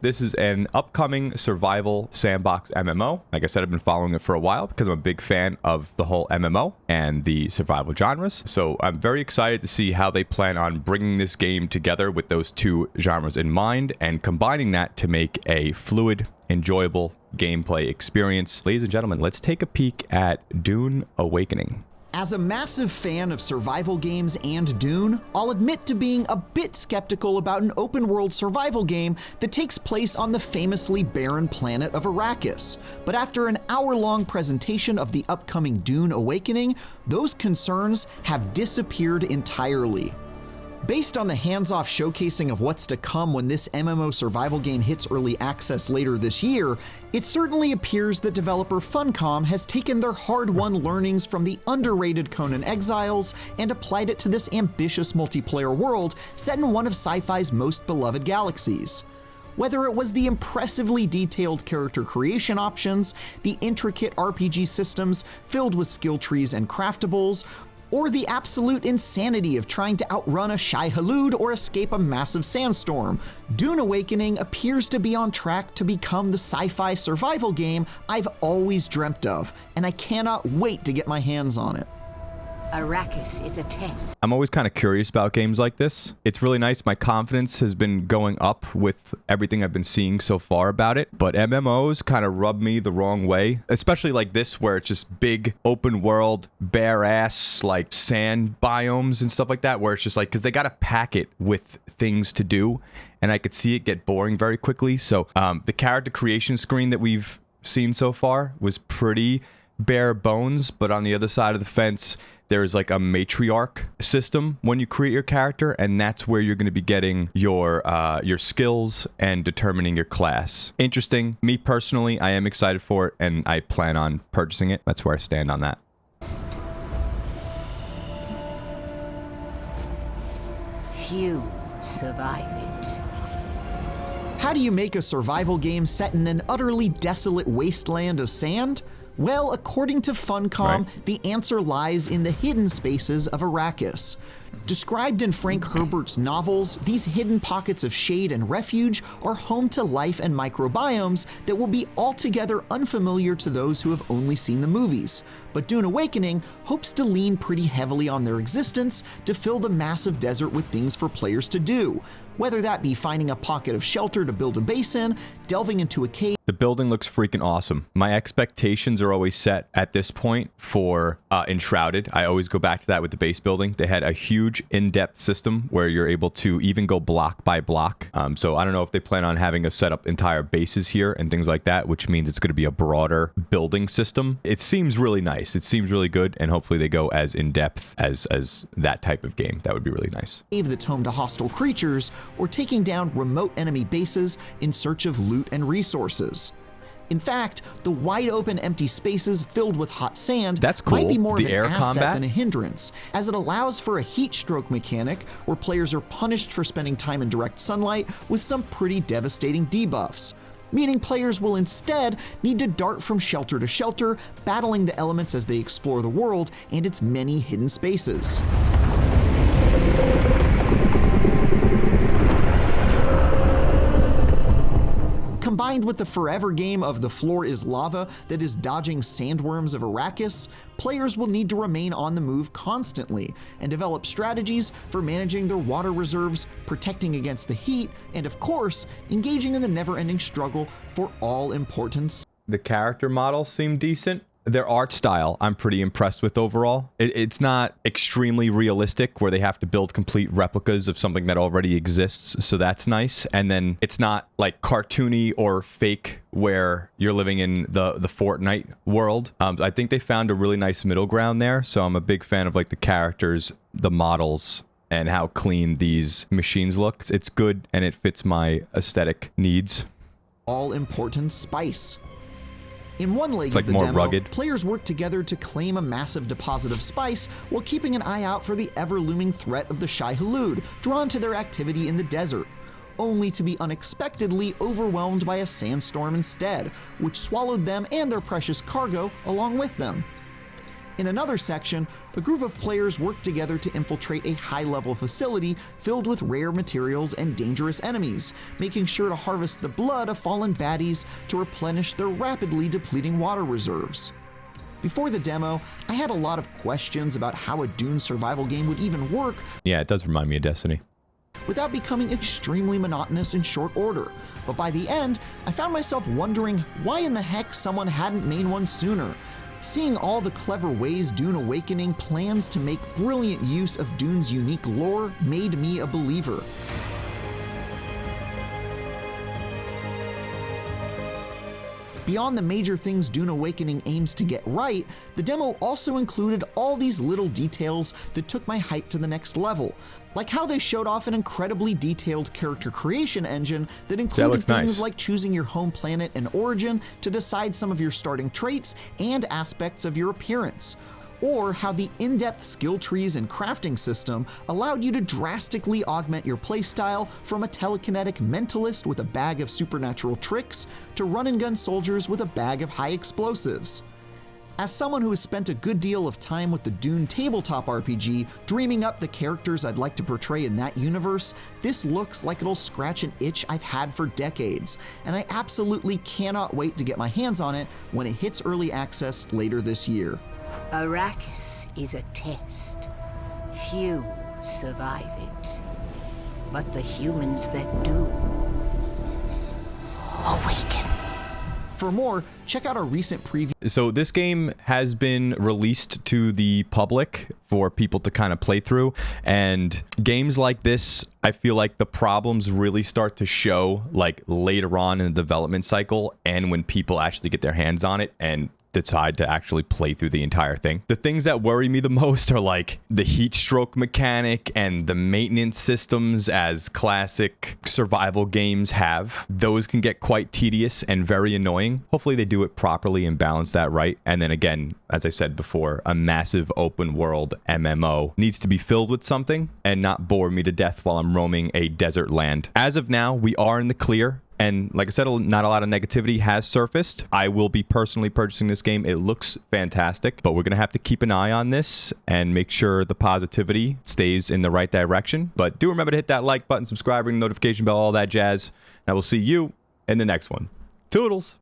This is an upcoming survival sandbox MMO. Like I said, I've been following it for a while because I'm a big fan of the whole MMO and the survival genres. So I'm very excited to see how they plan on bringing this game together with those two genres in mind and combining that to make a fluid, enjoyable gameplay experience. Ladies and gentlemen, let's take a peek at Dune Awakening. As a massive fan of survival games and Dune, I'll admit to being a bit skeptical about an open-world survival game that takes place on the famously barren planet of Arrakis. But after an hour-long presentation of the upcoming Dune Awakening, those concerns have disappeared entirely. Based on the hands-off showcasing of what's to come when this MMO survival game hits early access later this year, it certainly appears that developer Funcom has taken their hard-won learnings from the underrated Conan Exiles and applied it to this ambitious multiplayer world set in one of sci-fi's most beloved galaxies. Whether it was the impressively detailed character creation options, the intricate RPG systems filled with skill trees and craftables, or the absolute insanity of trying to outrun a Shai-Hulud or escape a massive sandstorm, Dune Awakening appears to be on track to become the sci-fi survival game I've always dreamt of, and I cannot wait to get my hands on it. Arrakis is a test. I'm always kind of curious about games like this. It's really nice. My confidence has been going up with everything I've been seeing so far about it, but MMOs kind of rub me the wrong way, especially like this where it's just big open world, bare ass, like sand biomes and stuff like that, where it's just like, because they got to pack it with things to do, and I could see it get boring very quickly. So the character creation screen that we've seen so far was pretty bare bones, but on the other side of the fence, there's like a matriarch system when you create your character, and that's where you're going to be getting your skills and determining your class. Interesting. Me personally, I am excited for it, and I plan on purchasing it. That's where I stand on that. Few survive it. How do you make a survival game set in an utterly desolate wasteland of sand? Well, according to Funcom, the answer lies in the hidden spaces of Arrakis. Described in Frank Herbert's novels, these hidden pockets of shade and refuge are home to life and microbiomes that will be altogether unfamiliar to those who have only seen the movies. But Dune Awakening hopes to lean pretty heavily on their existence to fill the massive desert with things for players to do. Whether that be finding a pocket of shelter to build a base in, delving into a cave. The building looks freaking awesome. My expectations are always set at this point for Enshrouded. I always go back to that with the base building. They had a huge in-depth system where you're able to even go block by block. So I don't know if they plan on having us set up entire bases here and things like that, which means it's going to be a broader building system. It seems really nice. It seems really good, and hopefully they go as in-depth as that type of game. That would be really nice. That's home to hostile creatures, or taking down remote enemy bases in search of loot and resources. In fact, the wide-open empty spaces filled with hot sand might be more of an asset than a hindrance, as it allows for a heat stroke mechanic where players are punished for spending time in direct sunlight with some pretty devastating debuffs, meaning players will instead need to dart from shelter to shelter, battling the elements as they explore the world and its many hidden spaces. Combined with the forever game of the floor is lava that is dodging sandworms of Arrakis, players will need to remain on the move constantly and develop strategies for managing their water reserves, protecting against the heat, and of course, engaging in the never-ending struggle for all importance. The character models seem decent. Their art style, I'm pretty impressed with overall. It's not extremely realistic where they have to build complete replicas of something that already exists, so that's nice. And then it's not like cartoony or fake where you're living in the Fortnite world. I think they found a really nice middle ground there, so I'm a big fan of like the characters, the models, and how clean these machines look. It's good, and it fits my aesthetic needs. All-important spice. In one leg like of the more demo, rugged. Players work together to claim a massive deposit of spice while keeping an eye out for the ever-looming threat of the Shai-Hulud, drawn to their activity in the desert, only to be unexpectedly overwhelmed by a sandstorm instead, which swallowed them and their precious cargo along with them. In another section, a group of players work together to infiltrate a high-level facility filled with rare materials and dangerous enemies, making sure to harvest the blood of fallen baddies to replenish their rapidly depleting water reserves. Before the demo, I had a lot of questions about how a Dune survival game would even work Yeah, it does remind me of Destiny. without becoming extremely monotonous in short order. But by the end, I found myself wondering why in the heck someone hadn't made one sooner. Seeing all the clever ways Dune Awakening plans to make brilliant use of Dune's unique lore made me a believer. Beyond the major things Dune Awakening aims to get right, the demo also included all these little details that took my hype to the next level. Like how they showed off an incredibly detailed character creation engine that included looks things nice. like choosing your home planet and origin to decide some of your starting traits and aspects of your appearance. Or how the in-depth skill trees and crafting system allowed you to drastically augment your playstyle from a telekinetic mentalist with a bag of supernatural tricks to run-and-gun soldiers with a bag of high explosives. As someone who has spent a good deal of time with the Dune tabletop RPG, dreaming up the characters I'd like to portray in that universe, this looks like it'll scratch an itch I've had for decades, and I absolutely cannot wait to get my hands on it when it hits early access later this year. Arrakis is a test. Few survive it. But the humans that do awaken. For more, check out our recent preview So this game has been released to the public for people to kind of play through, and games like this, I feel like the problems really start to show like later on in the development cycle and when people actually get their hands on it and decide to actually play through the entire thing. The things that worry me the most are like the heat stroke mechanic and the maintenance systems as classic survival games have. Those can get quite tedious and very annoying. Hopefully they do it properly and balance that right. And then again, as I said before, a massive open world MMO needs to be filled with something and not bore me to death while I'm roaming a desert land. As of now, we are in the clear. And like I said, not a lot of negativity has surfaced. I will be personally purchasing this game. It looks fantastic, but we're going to have to keep an eye on this and make sure the positivity stays in the right direction. But do remember to hit that like button, subscribe, ring the notification bell, all that jazz. And I will see you in the next one. Toodles.